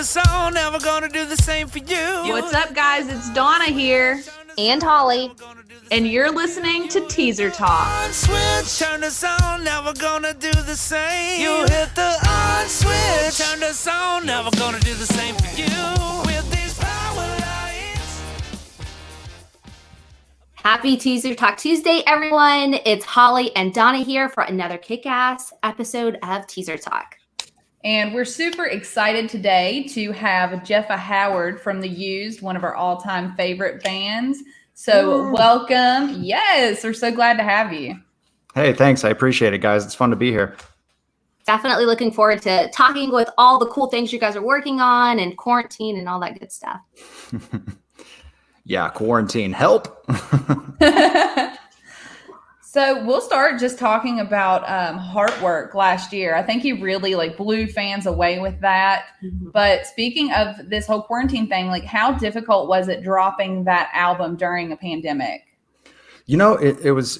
the song, never gonna do the same for you. What's up, guys? It's Donna here. And Holly. And you're listening to Teaser Talk. On switch, turn the song, never gonna do the same. You hit the on switch, turn the song, never gonna do the same for you. With these power lights. Happy Teaser Talk Tuesday, everyone. It's Holly and Donna here for another kick-ass episode of Teaser Talk. And we're super excited today to have Jepha Howard from The Used, one of our all-time favorite bands. So welcome. Yes, we're so glad to have you. Hey, thanks. I appreciate it, guys. It's fun to be here. Definitely looking forward to talking with all the cool things you guys are working on and quarantine and all that good stuff. Yeah, quarantine. Help. So we'll start just talking about Heartwork last year. I think you really blew fans away with that. Mm-hmm. But speaking of this whole quarantine thing, how difficult was it dropping that album during a pandemic? You know, it was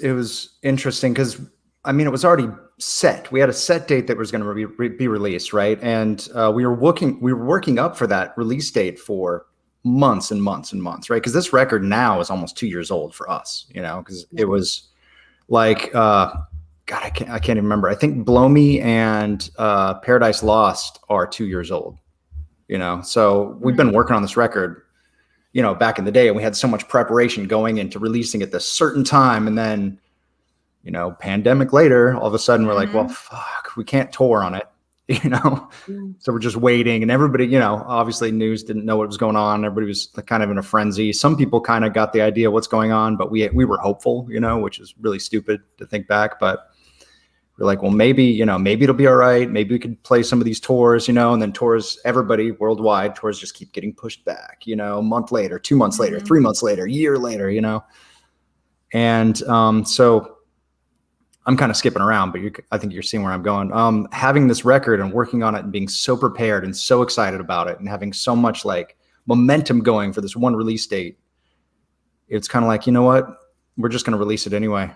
interesting because it was already set. We had a set date that was going to be released, right? And we were working up for that release date for months and months and months, right? Because this record now is almost 2 years old for us, because it was. God, I can't even remember. I think Blow Me and Paradise Lost are 2 years old, So we've been working on this record, back in the day, and we had so much preparation going into releasing it this certain time. And then, pandemic later, all of a sudden we're like, well, fuck, we can't tour on it, So we're just waiting. And everybody, obviously news didn't know what was going on. Everybody was kind of in a frenzy. Some people kind of got the idea what's going on, but we were hopeful, which is really stupid to think back. But we're like, well, maybe it'll be all right. Maybe we could play some of these tours, and then tours, everybody worldwide, tours just keep getting pushed back, a month later, 2 months later, 3 months later, a year later, And so I'm kind of skipping around, but I think you're seeing where I'm going. Having this record and working on it and being so prepared and so excited about it and having so much momentum going for this one release date, it's kind of like, you know what? We're just going to release it anyway.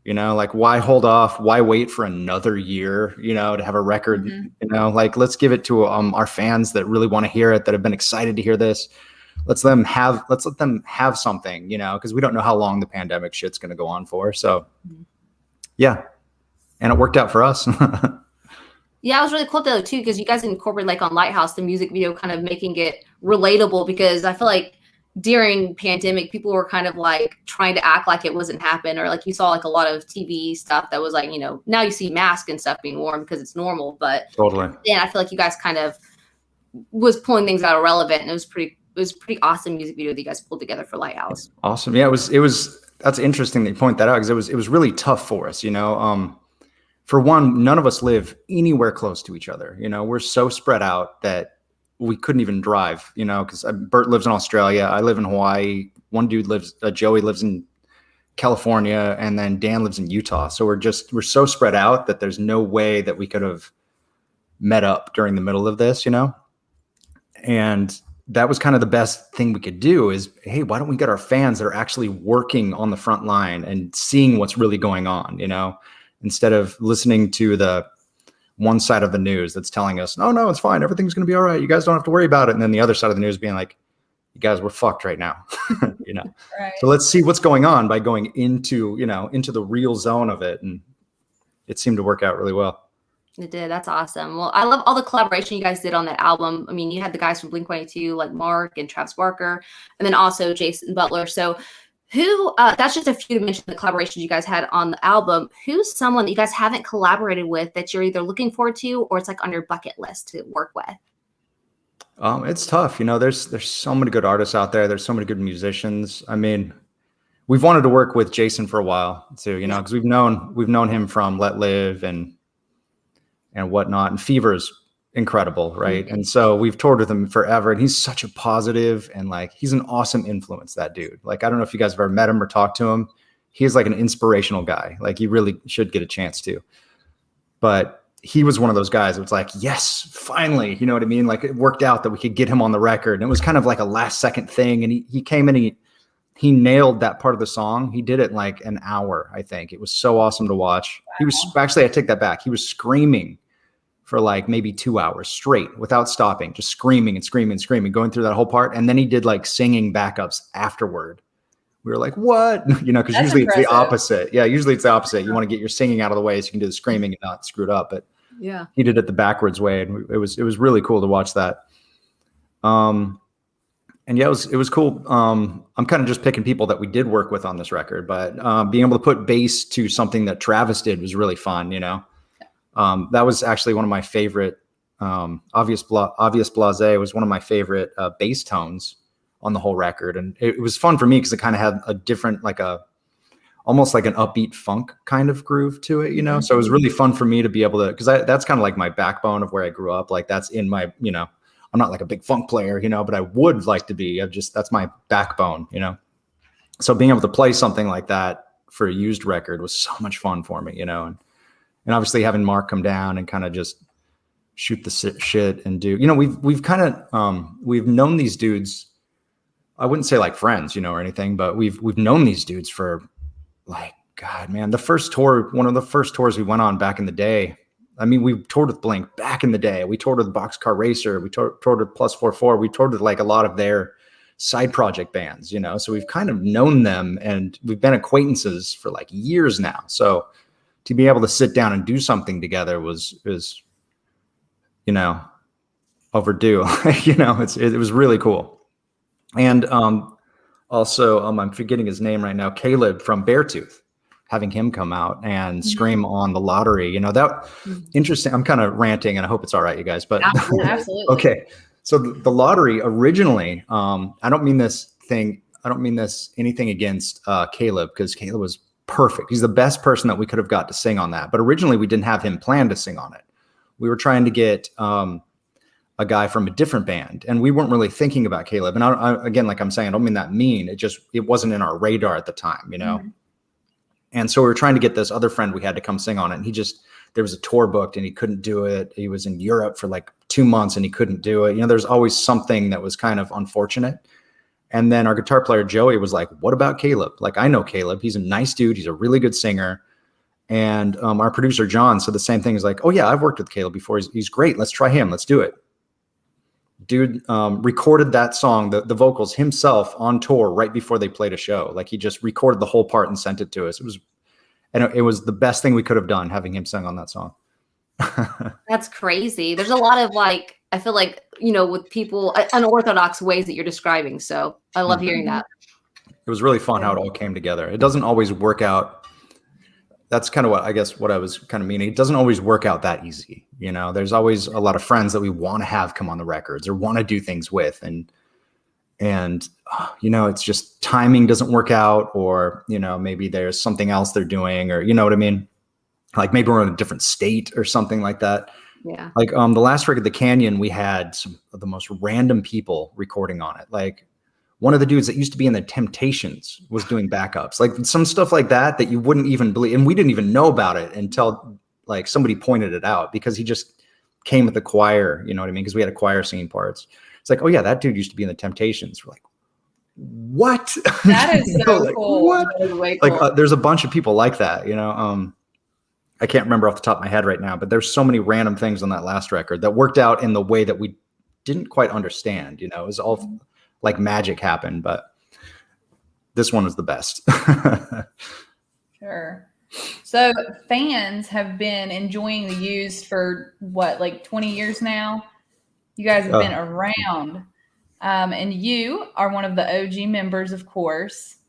Why hold off? Why wait for another year, to have a record, let's give it to our fans that really want to hear it, that have been excited to hear this. Let's let them have something, because we don't know how long the pandemic shit's going to go on for. So yeah. And it worked out for us. Yeah, it was really cool though too, because you guys incorporate on Lighthouse, the music video, kind of making it relatable, because I feel like during pandemic, people were kind of trying to act like it wasn't happening, or you saw a lot of TV stuff that was now you see masks and stuff being worn because it's normal, but totally. Yeah, I feel like you guys kind of was pulling things out of relevant, and it was pretty awesome music video that you guys pulled together for Lighthouse. Awesome. Yeah, it was. That's interesting that you point that out, because it was really tough for us, For one, none of us live anywhere close to each other. We're so spread out that we couldn't even drive, because Bert lives in Australia. I live in Hawaii. One dude Joey lives in California, and then Dan lives in Utah. So we're so spread out that there's no way that we could have met up during the middle of this, And that was kind of the best thing we could do is, hey, why don't we get our fans that are actually working on the front line and seeing what's really going on, instead of listening to the one side of the news that's telling us, no, it's fine. Everything's going to be all right. You guys don't have to worry about it. And then the other side of the news being like, you guys, we're fucked right now, Right. So let's see what's going on by going into the real zone of it. And it seemed to work out really well. It did. That's awesome. Well, I love all the collaboration you guys did on that album. I mean, you had the guys from Blink-182, like Mark and Travis Barker, and then also Jason Butler. So who, that's just a few to mention the collaborations you guys had on the album. Who's someone that you guys haven't collaborated with that you're either looking forward to or it's on your bucket list to work with? It's tough. There's so many good artists out there. There's so many good musicians. I mean, we've wanted to work with Jason for a while too, because we've known him from Let Live and whatnot. And Fever's incredible, right? Mm-hmm. And so we've toured with him forever, and he's such a positive and he's an awesome influence, that dude. I don't know if you guys have ever met him or talked to him. He's an inspirational guy. You really should get a chance to. But he was one of those guys that was yes, finally, you know what I mean? It worked out that we could get him on the record. And it was kind of a last second thing. And he came in, he nailed that part of the song. He did it in an hour, I think. It was so awesome to watch. Wow. He was actually, I take that back. He was screaming for like maybe 2 hours straight without stopping, just screaming and screaming and screaming, going through that whole part. And then he did like singing backups afterward. We were like, what? Because That's usually impressive. it's the opposite. Yeah, usually it's the opposite. You want to get your singing out of the way so you can do the screaming and not screw it up. But Yeah. he did it the backwards way, and it was really cool to watch that. And yeah, it was cool. I'm kind of just picking people that we did work with on this record, but being able to put bass to something that Travis did was really fun. That was actually one of my favorite. Obvious Blase was one of my favorite bass tones on the whole record, and it was fun for me because it kind of had a different, almost like an upbeat funk kind of groove to it. So it was really fun for me to be able to, because that's kind of like my backbone of where I grew up. Like that's in my, I'm not like a big funk player, but I would like to be. That's my backbone, So being able to play something like that for a used record was so much fun for me, and obviously having Mark come down and kind of just shoot the shit and do, we've kind of, we've known these dudes. I wouldn't say like friends, or anything, but we've known these dudes for like, God, man, one of the first tours we went on back in the day. I mean, we toured with Blink back in the day. We toured with Boxcar Racer. We toured with Plus 44. We toured with like a lot of their side project bands, so we've kind of known them and we've been acquaintances for like years now. So to be able to sit down and do something together is overdue. It was really cool. And also, I'm forgetting his name right now, Caleb from Beartooth. Having him come out and scream on The Lottery, that interesting. I'm kind of ranting and I hope it's all right, you guys, but Absolutely. Okay. So the Lottery originally, I don't mean this anything against Caleb, because Caleb was perfect. He's the best person that we could have got to sing on that. But originally we didn't have him planned to sing on it. We were trying to get a guy from a different band, and we weren't really thinking about Caleb. And I again, like I'm saying, I don't mean that mean. It wasn't in our radar at the time, Mm-hmm. And so we were trying to get this other friend we had to come sing on it. And there was a tour booked and he couldn't do it. He was in Europe for like 2 months and he couldn't do it. There's always something that was kind of unfortunate. And then our guitar player, Joey, was like, what about Caleb? Like, I know Caleb. He's a nice dude. He's a really good singer. And our producer, John, said the same thing. He's like, oh yeah, I've worked with Caleb before. He's great. Let's try him. Let's do it. Dude recorded that song, the vocals himself on tour right before they played a show. Like he just recorded the whole part and sent it to us. It was the best thing we could have done, having him sing on that song. That's crazy. There's a lot of I feel like, with people, unorthodox ways that you're describing. So I love hearing that. It was really fun how it all came together. It doesn't always work out. That's kind of what I was kind of meaning. It doesn't always work out that easy. There's always a lot of friends that we want to have come on the records or want to do things with. And it's just timing doesn't work out, or, maybe there's something else they're doing, or, you know what I mean? Like maybe we're in a different state or something like that. Yeah. Like the last record, The Canyon, we had some of the most random people recording on it. Like one of the dudes that used to be in the Temptations was doing backups, like some stuff like that you wouldn't even believe. And we didn't even know about it until like somebody pointed it out, because he just came with the choir, you know what I mean? Because we had a choir singing parts. It's like, oh yeah, that dude used to be in the Temptations. We're like, what? That is so cool. What? That is way Like cool. there's a bunch of people like that, I can't remember off the top of my head right now, but there's so many random things on that last record that worked out in the way that we didn't quite understand. It was all like magic happened, but this one was the best. Sure. So fans have been enjoying the Used for what, like 20 years now? You guys have been around. And you are one of the OG members, of course.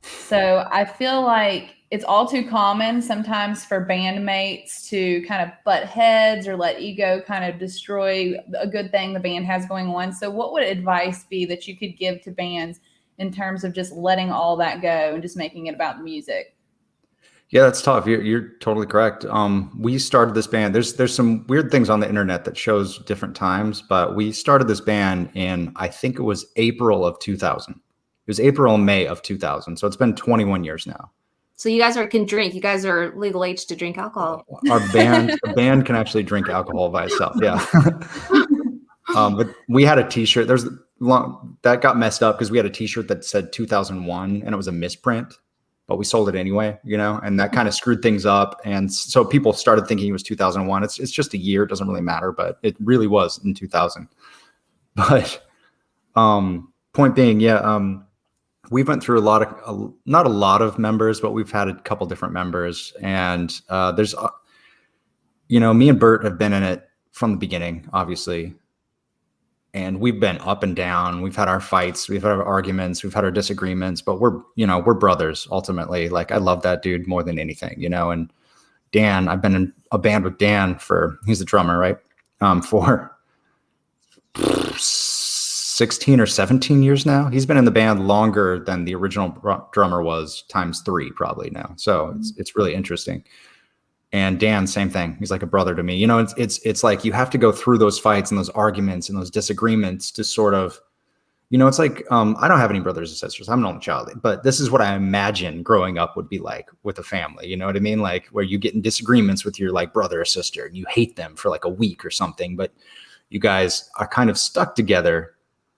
So I feel like it's all too common sometimes for bandmates to kind of butt heads or let ego kind of destroy a good thing the band has going on. So what would advice be that you could give to bands in terms of just letting all that go and just making it about the music? Yeah, that's tough. You're totally correct. We started this band. There's some weird things on the internet that shows different times, but we started this band in, I think it was April of 2000. It was April and May of 2000. So it's been 21 years now. So you guys can drink. You guys are legal age to drink alcohol. The band can actually drink alcohol by itself. Yeah. But we had a t-shirt. That got messed up because we had a t-shirt that said 2001 and it was a misprint. but we sold it anyway, you know, and that kind of screwed things up. And so people started thinking it was 2001. It's just a year. It doesn't really matter, but it really was in 2000. But point being, we went through not a lot of members, but we've had a couple different members. And there's, you know, me and Bert have been in it from the beginning, obviously. And we've been up and down. We've had our fights. We've had our arguments. We've had our disagreements. But we're brothers ultimately. Like, I love that dude more than anything, you know. And Dan, I've been in a band with Dan he's the drummer, right? For 16 or 17 years now. He's been in the band longer than the original drummer was, times 3 probably now. So it's really interesting. And Dan, same thing. He's like a brother to me. You know, it's like you have to go through those fights and those arguments and those disagreements to sort of, you know, it's like, I don't have any brothers and sisters. I'm an only child, but this is what I imagine growing up would be like with a family. You know what I mean? Like where you get in disagreements with your like brother or sister and you hate them for like a week or something, but you guys are kind of stuck together.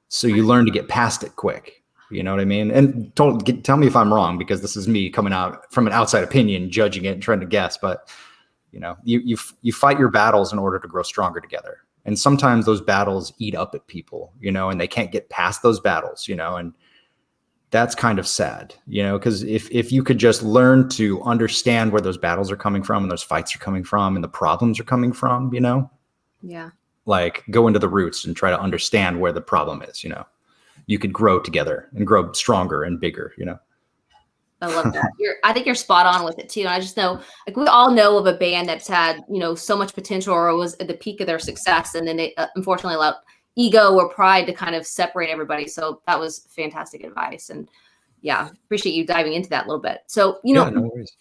So you learn to get past it quick. You know what I mean? And tell me if I'm wrong, because this is me coming out from an outside opinion, judging it and trying to guess. But, you know, you fight your battles in order to grow stronger together. And sometimes those battles eat up at people, you know, and they can't get past those battles, you know, and that's kind of sad, you know, because if you could just learn to understand where those battles are coming from and those fights are coming from and the problems are coming from, you know, like go into the roots and try to understand where the problem is, you know. You could grow together and grow stronger and bigger, you know. I love that. I think you're spot on with it too. And I just know, like, we all know of a band that's had, you know, so much potential or was at the peak of their success, and then they unfortunately allowed ego or pride to kind of separate everybody. So that was fantastic advice. And yeah, appreciate you diving into that a little bit. So, you know, no worries.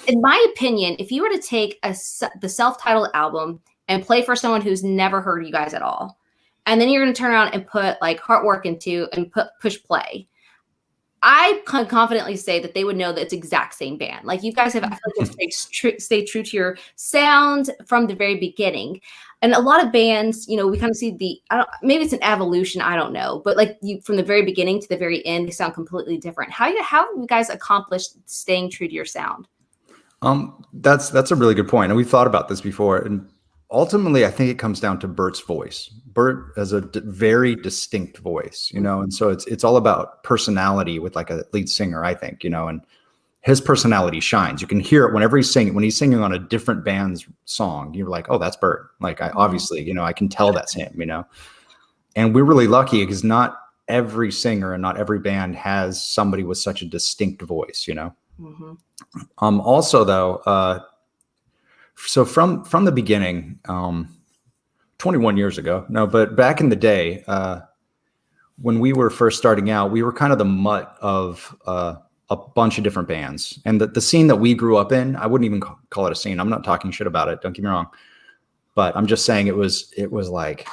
In my opinion, if you were to take the self-titled album and play for someone who's never heard you guys at all, and then you're going to turn around and put like Heartwork into and push play, I can confidently say that they would know that it's exact same band. Like you guys have, I feel like stay true to your sound from the very beginning. And a lot of bands, you know, we kind of see maybe it's an evolution, I don't know, but like you from the very beginning to the very end, they sound completely different. How have you guys accomplished staying true to your sound? That's a really good point. And we've thought about this before. And ultimately, I think it comes down to Bert's voice. Bert has a very distinct voice, you know, and so it's all about personality with like a lead singer, I think, you know, and his personality shines. You can hear it whenever he's singing on a different band's song. You're like, oh, that's Bert. Like I obviously, you know, I can tell that's him, you know, and we're really lucky because not every singer and not every band has somebody with such a distinct voice, you know. Mm-hmm. Also though, so from the beginning, 21 years ago, but back in the day, when we were first starting out, we were kind of the mutt of a bunch of different bands. And the scene that we grew up in, I wouldn't even call it a scene. I'm not talking shit about it. Don't get me wrong. But I'm just saying it was like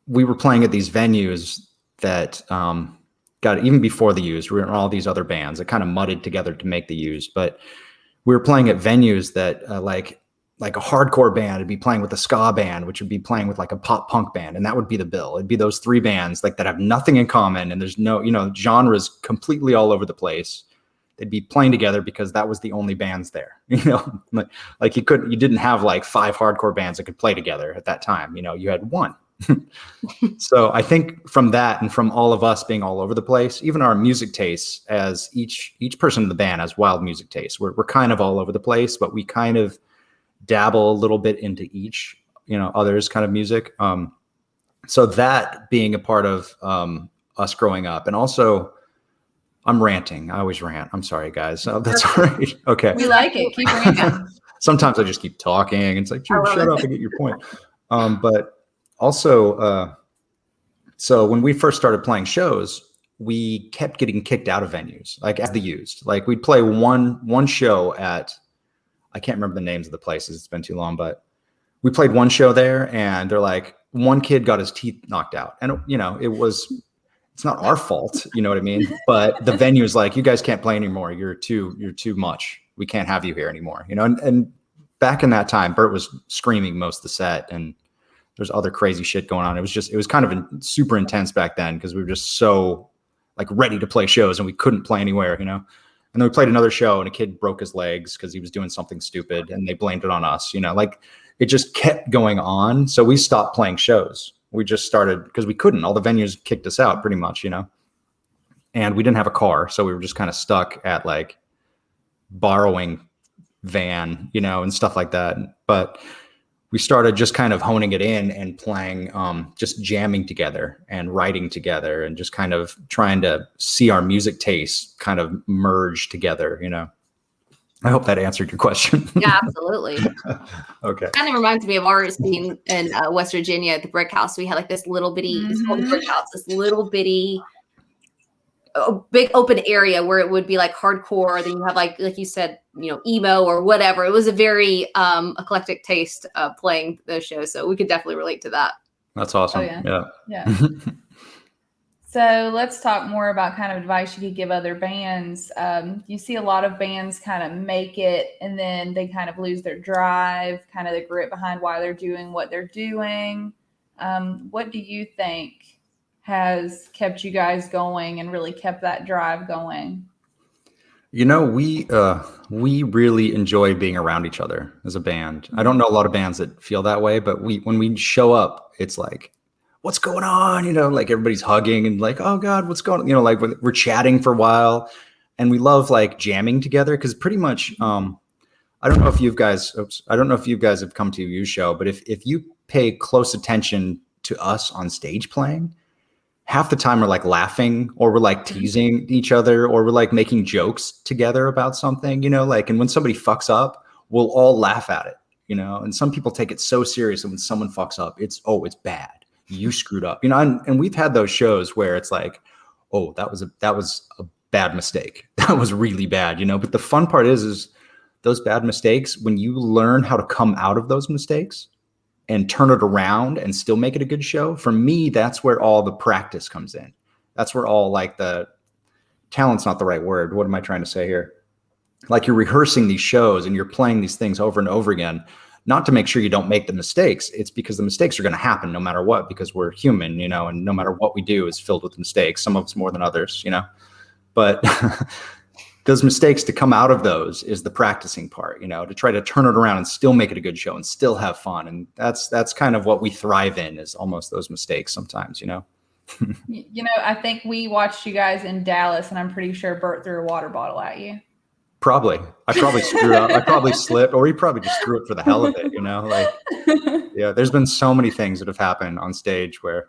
we were playing at these venues that got even before the Used. We were in all these other bands that kind of mudded together to make the Used. But we were playing at venues that like a hardcore band would be playing with a ska band, which would be playing with like a pop punk band. And that would be the bill. It'd be those 3 bands like that have nothing in common. And there's no, you know, genres completely all over the place. They'd be playing together because that was the only bands there, you know, like you didn't have like 5 hardcore bands that could play together at that time. You know, you had 1. So I think from that and from all of us being all over the place, even our music tastes, as each person in the band has wild music tastes. We're kind of all over the place, but we kind of dabble a little bit into each, you know, others kind of music. So that being a part of us growing up. And also I'm ranting. I always rant. I'm sorry, guys. That's all right. Okay. We like it. Keep ranting. Sometimes I just keep talking. It's like, shut up and get your point. But also, so when we first started playing shows, we kept getting kicked out of venues, like at the Used. Like we'd play one show at, I can't remember the names of the places. It's been too long, but we played one show there and they're like, one kid got his teeth knocked out. And, you know, it's not our fault. You know what I mean? But the venue's like, you guys can't play anymore. You're too much. We can't have you here anymore. You know? And back in that time, Bert was screaming most of the set and there's other crazy shit going on. It was kind of super intense back then because we were just so like ready to play shows and we couldn't play anywhere, you know? And then we played another show and a kid broke his legs because he was doing something stupid and they blamed it on us, like it just kept going on. So we stopped playing shows. We just started because we couldn't. All the venues kicked us out pretty much, and we didn't have a car. So we were just kind of stuck at like borrowing van, and stuff like that. But we started just kind of honing it in and playing, just jamming together and writing together and just kind of trying to see our music tastes kind of merge together, I hope that answered your question. Yeah, absolutely. Okay. Kind of reminds me of our scene in West Virginia at the Brick House. We had like this little bitty, it's called the Brick House, this little bitty, big open area where it would be like hardcore. Then you have like you said, emo or whatever. It was a very eclectic taste playing those shows. So we could definitely relate to that. That's awesome. Oh, yeah. So let's talk more about kind of advice you could give other bands. You see a lot of bands kind of make it and then they kind of lose their drive, kind of the grit behind why they're doing what they're doing. What do you think has kept you guys going and really kept that drive going? We really enjoy being around each other as a band. I don't know a lot of bands that feel that way, but when we show up, it's like, what's going on? Like everybody's hugging and like, oh God, what's going on? Like we're chatting for a while and we love like jamming together. Cause pretty much, I don't know if you guys have come to a U show, but if you pay close attention to us on stage playing, half the time we're like laughing or we're like teasing each other or we're like making jokes together about something, like, and when somebody fucks up, we'll all laugh at it, and some people take it so serious. And when someone fucks up, it's bad. You screwed up, and we've had those shows where it's like, oh, that was a bad mistake. That was really bad, but the fun part is those bad mistakes, when you learn how to come out of those mistakes and turn it around and still make it a good show. For me, that's where all the practice comes in. That's where all like the talent's not the right word. What am I trying to say here? Like you're rehearsing these shows and you're playing these things over and over again, not to make sure you don't make the mistakes. It's because the mistakes are going to happen no matter what, because we're human, and no matter what we do is filled with mistakes. Some of us more than others, but those mistakes, to come out of those is the practicing part, to try to turn it around and still make it a good show and still have fun. And that's kind of what we thrive in, is almost those mistakes sometimes, I think we watched you guys in Dallas and I'm pretty sure Bert threw a water bottle at you. Probably. I probably screwed up. I probably slipped, or he probably just threw it for the hell of it, like, yeah, there's been so many things that have happened on stage where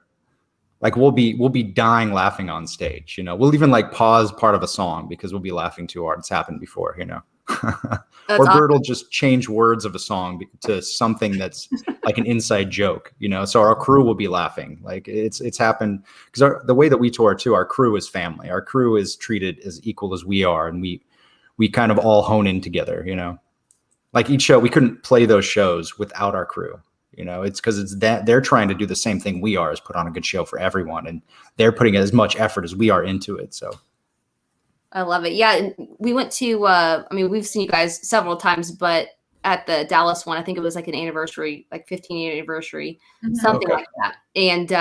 like we'll be dying laughing on stage, we'll even like pause part of a song because we'll be laughing too hard. It's happened before, or Bert will just change words of a song to something that's like an inside joke, so our crew will be laughing. Like it's happened because the way that we tour too, our crew is family. Our crew is treated as equal as we are. And we kind of all hone in together, like each show, we couldn't play those shows without our crew. It's because it's that they're trying to do the same thing we are, is put on a good show for everyone. And they're putting as much effort as we are into it. So I love it. Yeah. And we went to, we've seen you guys several times, but at the Dallas one, I think it was like an anniversary, like 15-year anniversary, something like that. And,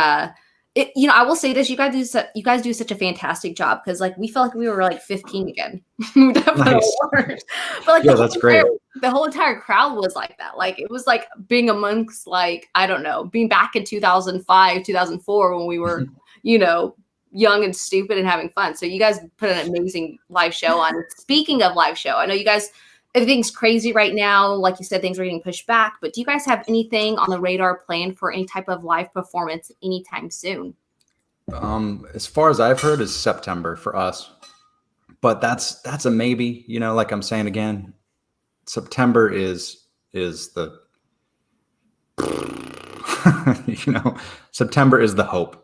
I will say this: you guys do such a fantastic job, because like we felt like we were like 15 again. We definitely weren't. But like, yeah, that's great. The whole entire crowd was like that. Like it was like being amongst, like, I don't know, being back in 2005, 2004 when we were, young and stupid and having fun. So you guys put an amazing live show on. Speaking of live show, I know you guys, everything's crazy right now. Like you said, things are getting pushed back, but do you guys have anything on the radar planned for any type of live performance anytime soon? As far as I've heard, is September for us, but that's a maybe, like I'm saying again, September is the, September is the hope.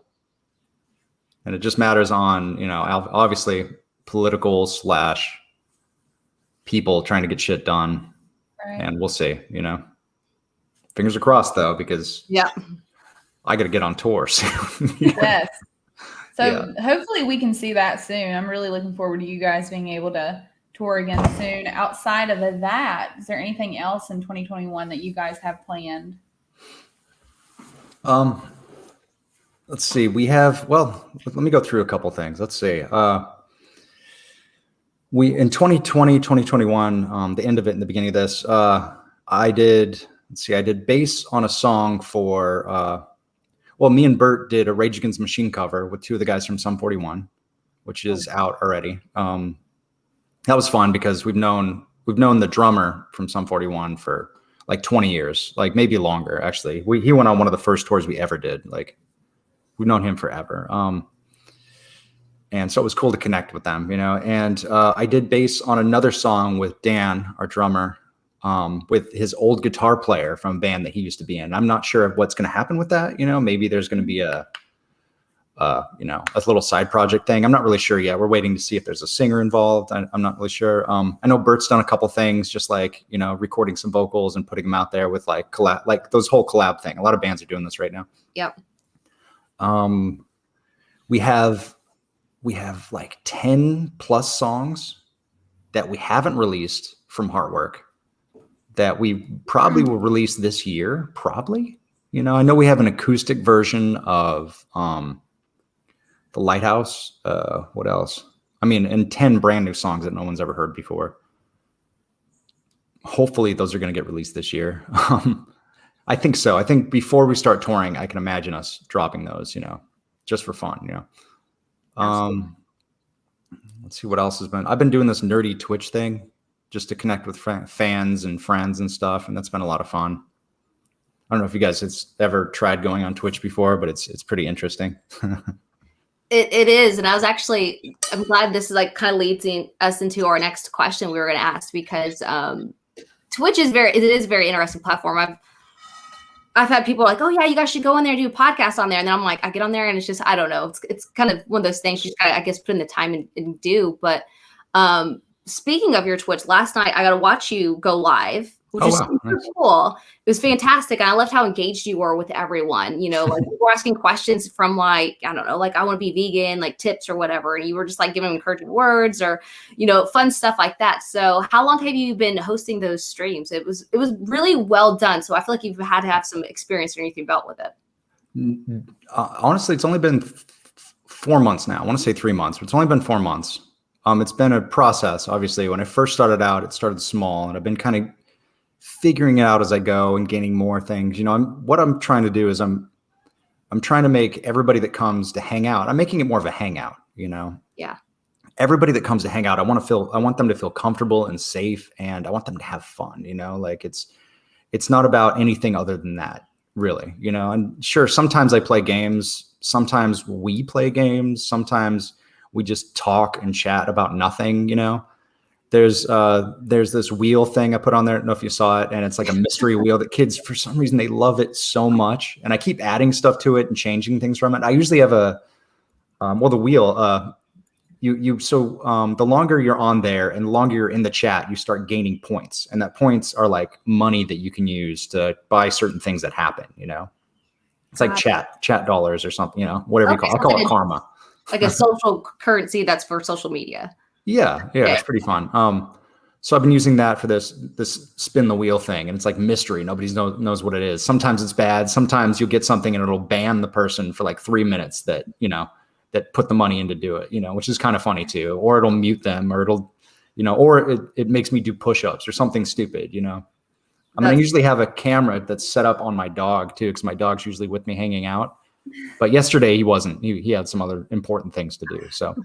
And it just matters on, obviously political / people trying to get shit done. Right. And we'll see, fingers are crossed though, because I got to get on tour soon. Yes. So hopefully we can see that soon. I'm really looking forward to you guys being able to tour again soon. Outside of that, is there anything else in 2021 that you guys have planned? Let's see. We have, let me go through a couple things. Let's see. We in 2020, 2021, the end of it and the beginning of this, I did bass on a song for me and Bert did a Rage Against the Machine cover with two of the guys from Sum 41, which is out already. That was fun because we've known the drummer from Sum 41 for like 20 years, like maybe longer actually. He went on one of the first tours we ever did. Like we've known him forever. And so it was cool to connect with them, and I did bass on another song with Dan, our drummer, with his old guitar player from a band that he used to be in. I'm not sure of what's going to happen with that. Maybe there's going to be a little side project thing. I'm not really sure yet. We're waiting to see if there's a singer involved. I'm not really sure. I know Bert's done a couple things, just like, recording some vocals and putting them out there with like collab, like those whole collab thing. A lot of bands are doing this right now. Yep. We have like 10 plus songs that we haven't released from Heartwork that we probably will release this year. Probably, I know we have an acoustic version of, The Lighthouse. What else? And 10 brand new songs that no one's ever heard before. Hopefully those are going to get released this year. I think so. I think before we start touring, I can imagine us dropping those, just for fun, Let's see what else has been. I've been doing this nerdy Twitch thing just to connect with fans and friends and stuff. And that's been a lot of fun. I don't know if you guys have ever tried going on Twitch before, but it's pretty interesting. It is. And I'm glad this is like kind of leads us into our next question we were going to ask, because Twitch is it is a very interesting platform. I've had people like, oh yeah, you guys should go in there and do a podcast on there. And then I'm like, I get on there and it's just, I don't know. It's kind of one of those things you just gotta, I guess, put in the time and do. But speaking of your Twitch, last night I got to watch you go live, which is super cool. It was fantastic. And I loved how engaged you were with everyone. Like people were asking questions from like, I don't know, like I want to be vegan, like tips or whatever. And you were just like giving encouraging words or, fun stuff like that. So how long have you been hosting those streams? It was really well done. So I feel like you've had to have some experience underneath your belt with it. Honestly, it's only been 4 months now. I want to say 3 months, but it's only been 4 months. It's been a process. Obviously, when I first started out, it started small, and I've been kind of figuring it out as I go and gaining more things. What I'm trying to do is I'm trying to make everybody that comes to hang out, I'm making it more of a hangout, Yeah. Everybody that comes to hang out, I want them to feel comfortable and safe, and I want them to have fun, like it's not about anything other than that, really, and sure, sometimes I play games, sometimes we play games, sometimes we just talk and chat about nothing, There's this wheel thing I put on there. I don't know if you saw it, and it's like a mystery wheel that kids, for some reason, they love it so much. And I keep adding stuff to it and changing things from it. I usually have the wheel. The longer you're on there and the longer you're in the chat, you start gaining points, and that points are like money that you can use to buy certain things that happen. It's like chat dollars or something. Whatever you call it. I call it karma. Like a social currency that's for social media. Yeah, it's pretty fun. So I've been using that for this spin the wheel thing, and it's like mystery. Nobody knows what it is. Sometimes it's bad. Sometimes you'll get something and it'll ban the person for like 3 minutes that put the money in to do it, which is kind of funny too. Or it'll mute them, or it makes me do push-ups or something stupid, I usually have a camera that's set up on my dog too, because my dog's usually with me hanging out. But yesterday he wasn't. He had some other important things to do. So.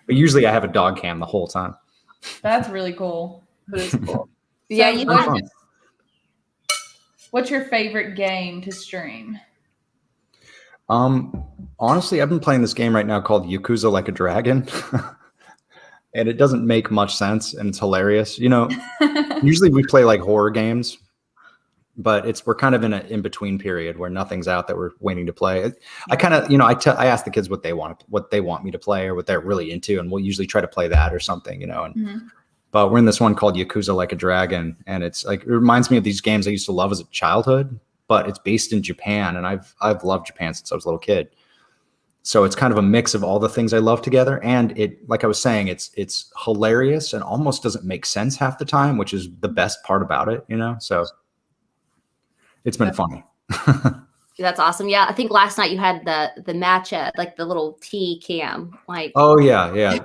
But usually I have a dog cam the whole time. That's really cool. That is cool. Yeah, what's your favorite game to stream? Honestly, I've been playing this game right now called Yakuza Like a Dragon. And it doesn't make much sense, and it's hilarious. Usually we play like horror games, but we're kind of in an in-between period where nothing's out that we're waiting to play. I kind of, I ask the kids what they want me to play or what they're really into, and we'll usually try to play that or something, But we're in this one called Yakuza Like a Dragon, and it's like, it reminds me of these games I used to love as a childhood, but it's based in Japan, and I've loved Japan since I was a little kid. So it's kind of a mix of all the things I love together, and like I was saying, it's hilarious and almost doesn't make sense half the time, which is the best part about it, So it's been funny. That's awesome. Yeah, I think last night you had the match at like the little T cam. Like, oh yeah.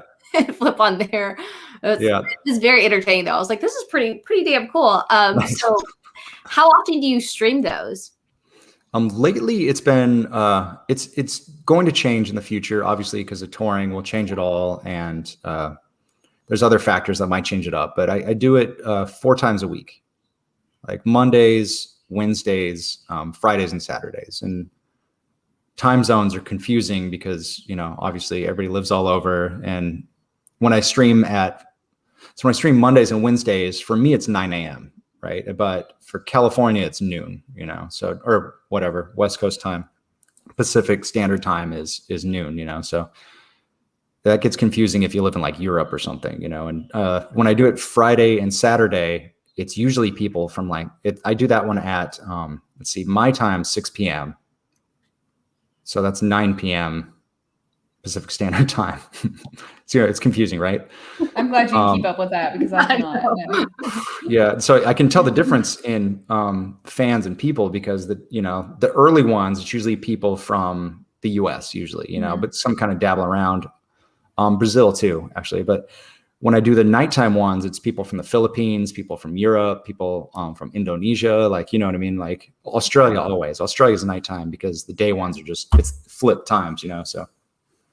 flip on there. Yeah. It's very entertaining though. I was like, this is pretty damn cool. So how often do you stream those? Lately it's been it's going to change in the future, obviously, because of touring will change it all, and there's other factors that might change it up. But I do it 4 times a week, like Mondays, Wednesdays, Fridays, and Saturdays. And time zones are confusing because, you know, obviously everybody lives all over. And when I stream Mondays and Wednesdays, for me, it's 9 a.m. right? But for California, it's noon, you know, so, or whatever, West Coast time. Pacific Standard Time is noon, you know, so that gets confusing if you live in like Europe or something, you know. And when I do it Friday and Saturday, it's usually people from like, I do that one at, let's see, my time, 6 p.m. So that's 9 p.m. Pacific Standard Time. So, it's confusing, right? I'm glad you can keep up with that because I cannot. No. Yeah, so I can tell the difference in fans and people because the early ones, it's usually people from the U.S. usually, you know, but some kind of dabble around. Brazil too, actually. But when I do the nighttime ones, it's people from the Philippines, people from Europe, people from Indonesia, like, you know what I mean? Like Australia always. Australia's nighttime because the day ones are it's flip times, you know, so.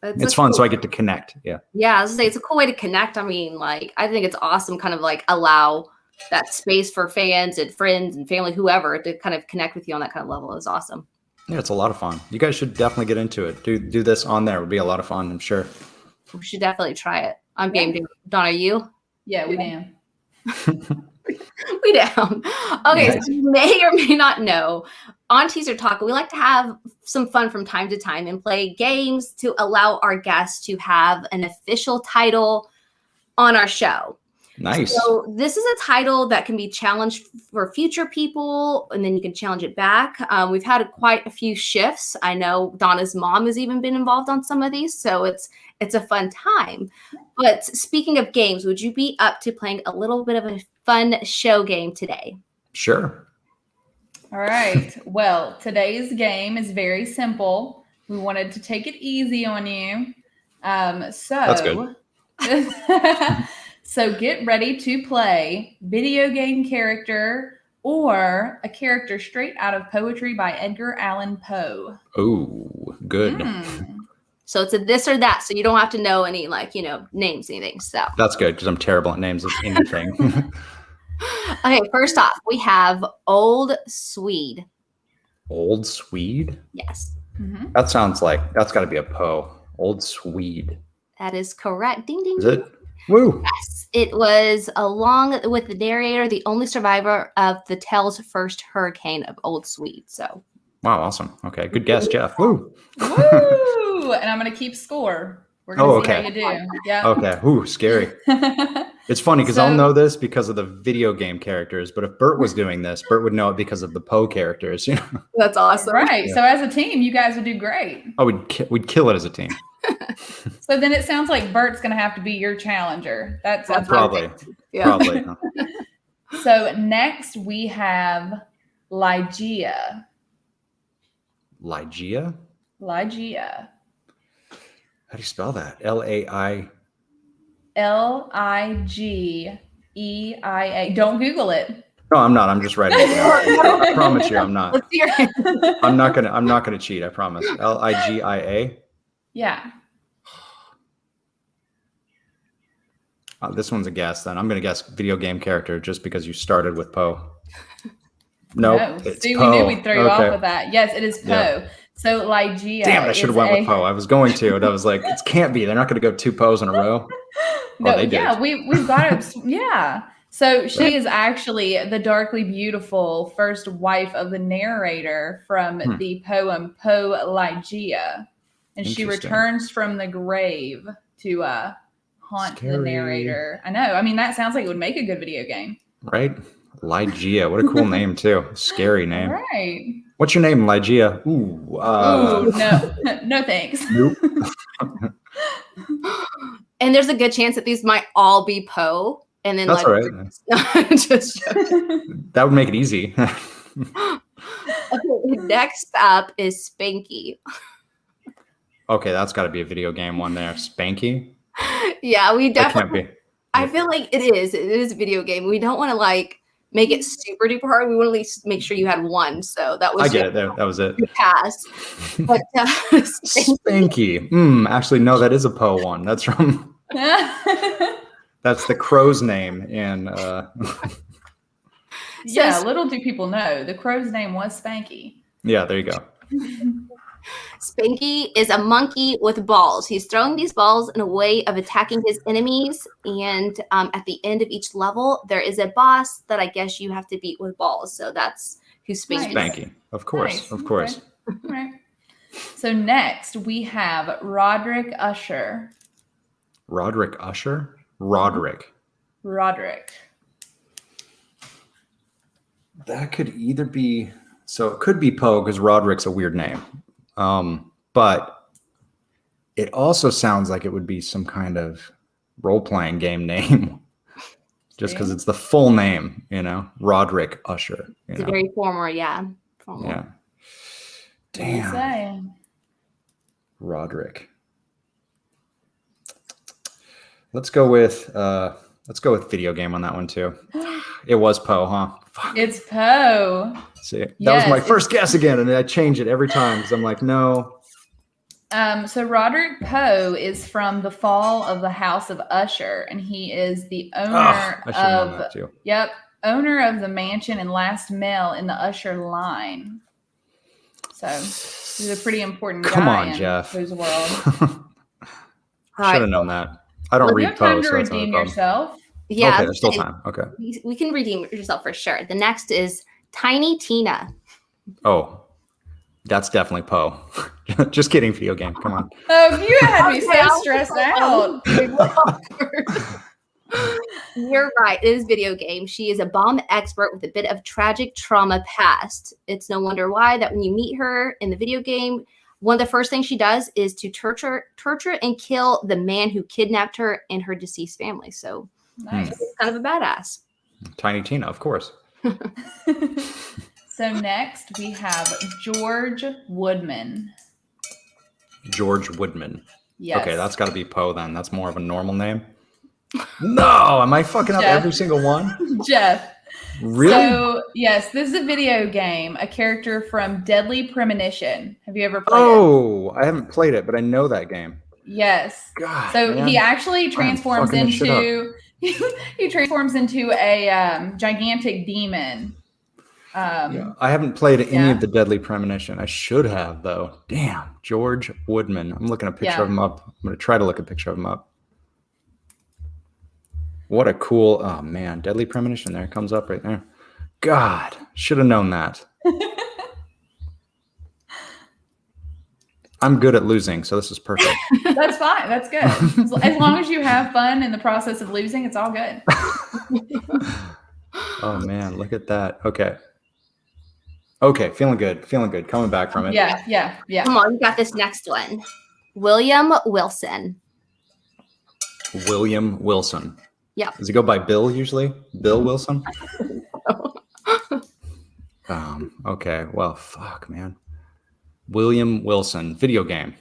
It's fun, so I get to connect. Yeah. Yeah, I was gonna say it's a cool way to connect. I mean, like, I think it's awesome, kind of like allow that space for fans and friends and family, whoever, to kind of connect with you on that kind of level. Is awesome. Yeah, it's a lot of fun. You guys should definitely get into it. Do this on there. It would be a lot of fun, I'm sure. We should definitely try it. I'm game. Donna, you? Yeah, we down. We down. Okay, nice. So you may or may not know, on Teaser Talk, we like to have some fun from time to time and play games to allow our guests to have an official title on our show. Nice. So this is a title that can be challenged for future people, and then you can challenge it back. We've had quite a few shifts. I know Donna's mom has even been involved on some of these, so it's a fun time. But speaking of games, would you be up to playing a little bit of a fun show game today? Sure. All right. Well, today's game is very simple. We wanted to take it easy on you. That's good. So get ready to play video game character or a character straight out of poetry by Edgar Allan Poe. Oh, good. So it's a this or that. So you don't have to know any, like, you know, names, anything. So that's good because I'm terrible at names of anything. Okay, first off, we have Old Swede. Old Swede? Yes. Mm-hmm. That sounds like that's got to be a Poe. Old Swede. That is correct. Ding, ding. Is it? Woo. Yes. It was, along with the narrator, the only survivor of the Tell's first hurricane of Old Swede. So. Wow, awesome. Okay, good guess, Jeff. Woo. Woo! And I'm going to keep score. We're going to see how you do. Yeah. Okay. Ooh, scary. It's funny because I'll know this because of the video game characters, but if Bert was doing this, Bert would know it because of the Poe characters. You know? That's awesome. Right. Yeah. So as a team, you guys would do great. Oh, we'd kill it as a team. So then it sounds like Bert's going to have to be your challenger. That's probably. Yeah. Probably. So next we have Ligeia. Ligeia? Ligeia. How do you spell that? L-A-I? Ligeia. Don't Google it. No, I'm not. I'm just writing it down. I promise you, I'm not. Let's hear it. I'm not gonna cheat. I promise. Ligia. Yeah. This one's a guess. Then I'm gonna guess video game character just because you started with Poe. Nope, No. it's See, Poe. we knew we'd throw you off with that. Yes, it is Poe. Yeah. So Ligeia. Damn it! I should have went with Poe. I was going to, and I was like, it can't be. They're not going to go 2 Poes in a row. No, they did. yeah, we've got it. Yeah. So she is actually the darkly beautiful first wife of the narrator from the poem Poe Ligeia. And she returns from the grave to haunt the narrator. I know. I mean, that sounds like it would make a good video game. Right? Ligeia. What a cool name, too. Scary name. Right. What's your name, Ligeia? Ooh. No. No thanks. Nope. And there's a good chance that these might all be Poe. And then that's like, all right. Just that would make it easy. Okay, next up is Spanky. Okay, that's got to be a video game one there. Spanky? Yeah, we That can't definitely. be. I feel like it is. It is a video game. We don't want to like make it super duper hard. We want to at least make sure you had one. So that was I get it. That was it. your pass. But Spanky. Actually, no, that is a Poe one. That's from. That's the crow's name in. Yeah, little do people know the crow's name was Spanky. Yeah, there you go. Spanky is a monkey with balls. He's throwing these balls in a way of attacking his enemies. And at the end of each level, there is a boss that I guess you have to beat with balls. So that's who Spanky is. Spanky, of course, Nice. of course. Okay. All right. So next we have Roderick Usher. Roderick Usher? Roderick. Roderick. That could either be, so it could be Poe because Roderick's a weird name. But it also sounds like it would be some kind of role-playing game name. Just because it's the full name, Roderick Usher. It's a very formal, yeah. Formal. Yeah. Damn. Damn. Roderick. Let's go with video game on that one too. It was Poe, huh? Fuck. It's Poe. See, that was my first guess again, and I change it every time because I'm like, no. So Roderick Poe is from the fall of the House of Usher, and he is the owner owner of the mansion and last male in the Usher line. So he's a pretty important guy in Jeff. whose world. Should have known that. I don't read you have time Poe, to so that's not a redeem problem. yourself. Yeah. Okay, there's still time. Okay. We can redeem yourself for sure. The next is Tiny Tina. Oh, that's definitely Poe. Just kidding, video game. Come on. Oh, you had me so stressed out. You're right. It is video game. She is a bomb expert with a bit of tragic trauma past. It's no wonder why that when you meet her in the video game, one of the first things she does is to torture and kill the man who kidnapped her and her deceased family. So Nice. she's kind of a badass. Tiny Tina, of course. So next we have George Woodman. George Woodman. Yes. Okay, that's got to be Poe then. That's more of a normal name. No, am I fucking up Jeff. every single one? Jeff. Really? So, yes, this is a video game, a character from Deadly Premonition. Have you ever played it? Oh, I haven't played it, but I know that game. Yes. God, So man. he actually transforms fucking this shit into he transforms into a gigantic demon. Yeah, I haven't played any yeah. of the Deadly Premonition. I should have, though. Damn, George Woodman. I'm looking a picture of him up. I'm going to try to look a picture of him up. What a cool, oh man, Deadly Premonition. There it comes up right there. God, should have known that. I'm good at losing, so this is perfect. That's fine. That's good. As long as you have fun in the process of losing, it's all good. Oh man, look at that. Okay. Okay, feeling good. Feeling good. Coming back from it. Yeah. Come on, you got this next one. William Wilson. William Wilson. Yeah. Does he go by Bill usually? Bill Wilson? Okay. Well, fuck, man. William Wilson. Video game.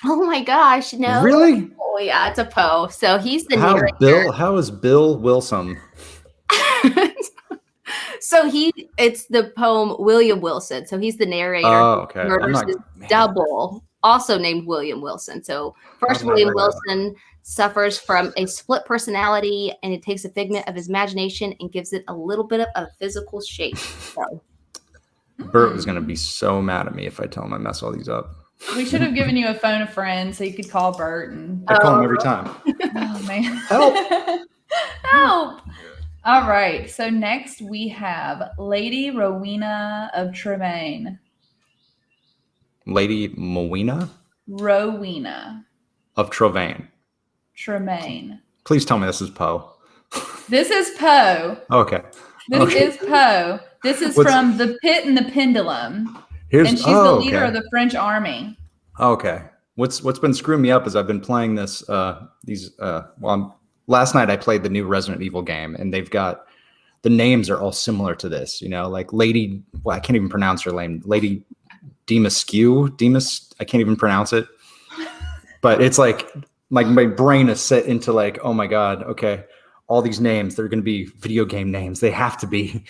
Oh my gosh, no. Really? Oh yeah, it's a Poe. So he's the narrator. How is Bill Wilson? So it's the poem William Wilson. So he's the narrator. Oh, okay. Murders his double, also named William Wilson. So first, William Wilson suffers from a split personality, and it takes a figment of his imagination and gives it a little bit of a physical shape. So. Bert was gonna be so mad at me if I tell him I mess all these up. We should have given you a phone a friend so you could call Bert. And I call him every time. oh man, Help! help! All right. So next we have Lady Rowena of Tremaine. Lady Mowena Rowena. of Tremaine. Tremaine. Please tell me this is Poe. This is Poe. Okay. This is Poe. This is from The Pit and the Pendulum. And she's the leader of the French army. Okay. What's been screwing me up is I've been playing this last night I played the new Resident Evil game, and they've got the names are all similar to this, like Lady, well, I can't even pronounce her name. Lady Demasque. I can't even pronounce it. But it's like my brain is set into like, oh my God, okay, all these names, they're going to be video game names. They have to be,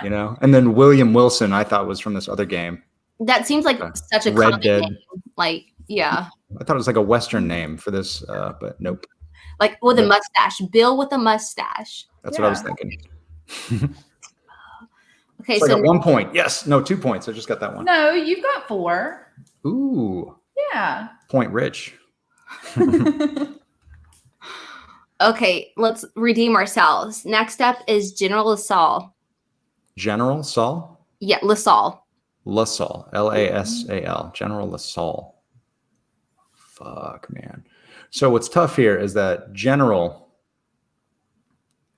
you know? And then William Wilson, I thought was from this other game. That seems like such a Red common Dead. name. Like, yeah. I thought it was like a Western name for this, but nope. Like with a mustache. Bill with a mustache. That's what I was thinking. Okay, so I so got 1 point. Yes. No, 2 points. I just got that one. No, you've got 4. Ooh. Yeah. Point rich. okay, let's redeem ourselves. Next up is General LaSalle. General Saul? Yeah, LaSalle. LaSalle. LASAL. General LaSalle. Fuck, man. So what's tough here is that General,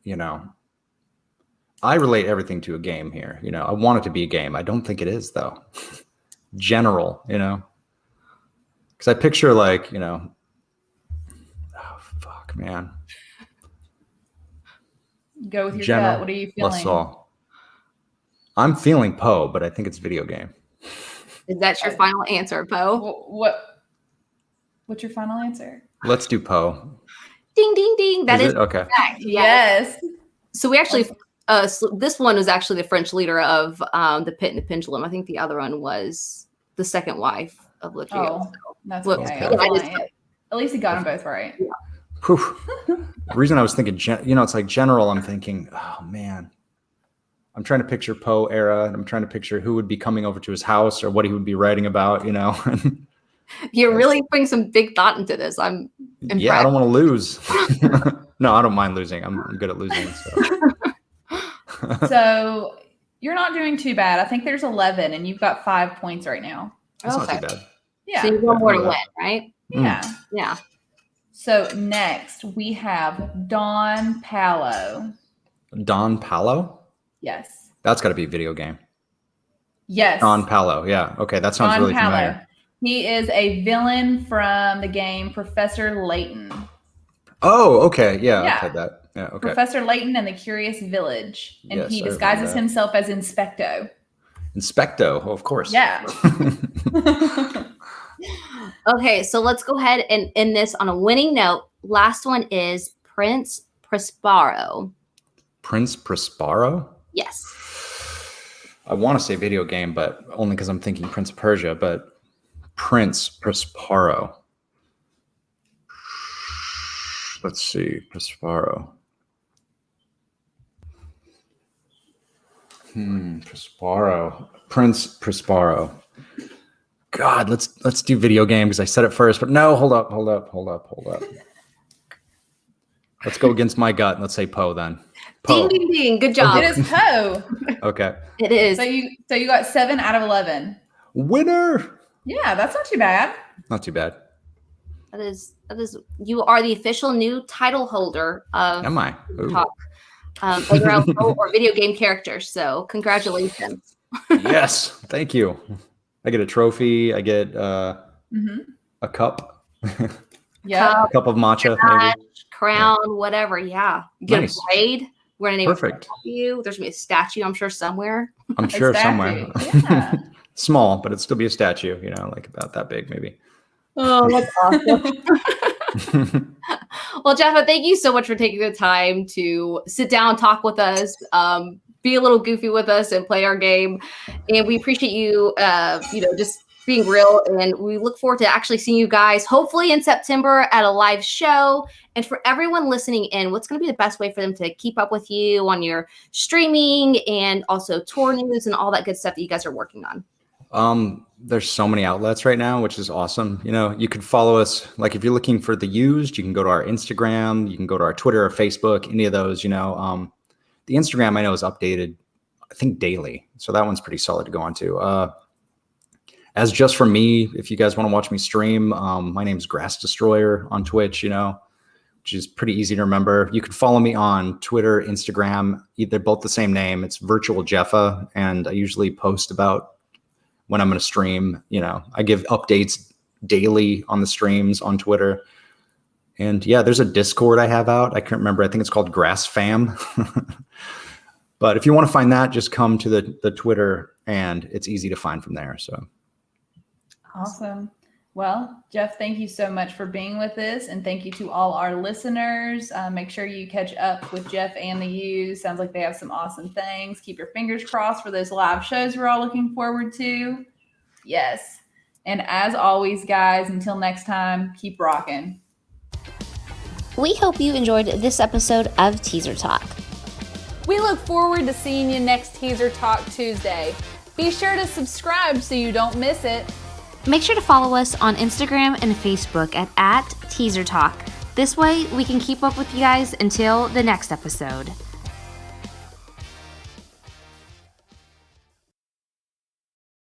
you know, I relate everything to a game here. You know, I want it to be a game. I don't think it is, though. General, you know, because I picture like, you know, oh, fuck, man. Go with your General gut. What are you feeling? LaSalle. I'm feeling Poe, but I think it's video game. Is that your final answer, Poe? What's your final answer? Let's do Poe. Ding, ding, ding. That is okay. correct. Yes. So we actually, this one was actually the French leader of the Pit and the Pendulum. I think the other one was the second wife of Lucio. Oh, that's Look, okay. yeah, At least he got them both right. Yeah. The reason I was thinking, you know, it's like General, I'm thinking, oh man, I'm trying to picture Poe era, and I'm trying to picture who would be coming over to his house or what he would be writing about, you know. You're really putting some big thought into this. I'm impressed. Yeah, I don't want to lose. No, I don't mind losing. I'm good at losing. So. So you're not doing too bad. I think there's 11, and you've got 5 points right now. That's Okay. not too bad. Yeah. So you want more to win, right? Yeah. Yeah. So next we have Don Palo. Don Palo? Yes. That's got to be a video game. Yes. Don Palo. Yeah. Okay. That sounds really familiar. He is a villain from the game Professor Layton. Oh, okay. Yeah. Yeah. I've had that. Yeah. Okay. Professor Layton and the Curious Village. And Yes, he I remember disguises that. himself as Inspecto. Inspecto. Oh, of course. Yeah. Okay, so let's go ahead and end this on a winning note. Last one is Prince Prospero. Prince Prospero? Yes. I want to say video game, but only because I'm thinking Prince of Persia, but Prince Prospero. Let's see. Prospero. Prospero. Prince Prospero. God, let's do video game because I said it first, but no, hold up. Let's go against my gut and let's say Poe then. Poe. Ding, ding, ding. Good job. It is Poe. Okay. It is. So you got 7 out of 11. Winner. Yeah, that's not too bad. Not too bad. That is. You are the official new title holder of Am I? Ooh. Talk Playground or video game characters. So congratulations. Yes. Thank you. I get a trophy. I get a cup. Yeah. A cup of matcha, Badge, maybe. crown, whatever. Yeah. You get Nice. a braid. We're gonna name Perfect. it you. There's gonna be a statue, I'm sure, somewhere. I'm sure somewhere. Yeah. Small, but it'd still be a statue, you know, like about that big, maybe. Oh, that's awesome. Well, Jepha, thank you so much for taking the time to sit down, talk with us, be a little goofy with us, and play our game. And we appreciate you, just being real. And we look forward to actually seeing you guys, hopefully in September at a live show. And for everyone listening in, what's going to be the best way for them to keep up with you on your streaming and also tour news and all that good stuff that you guys are working on? There's so many outlets right now, which is awesome. You know, you can follow us. Like if you're looking for the used, you can go to our Instagram, you can go to our Twitter or Facebook, any of those, you know. The Instagram I know is updated, I think daily. So that one's pretty solid to go on to. As just for me, if you guys want to watch me stream, my name's Grass Destroyer on Twitch, you know, which is pretty easy to remember. You can follow me on Twitter, Instagram, they're both the same name. It's Virtual Jepha. And I usually post about when I'm going to stream. You know, I give updates daily on the streams on Twitter. And yeah, there's a Discord I have out. I can't remember. I think it's called Grass Fam. But if you want to find that, just come to the Twitter and it's easy to find from there. So Awesome. Well, Jeff, thank you so much for being with us, and thank you to all our listeners. Make sure you catch up with Jeff and the U's. Sounds like they have some awesome things. Keep your fingers crossed for those live shows we're all looking forward to. Yes. And as always, guys, until next time, keep rocking. We hope you enjoyed this episode of Teaser Talk. We look forward to seeing you next Teaser Talk Tuesday. Be sure to subscribe so you don't miss it. Make sure to follow us on Instagram and Facebook at Teaser Talk. This way, we can keep up with you guys until the next episode.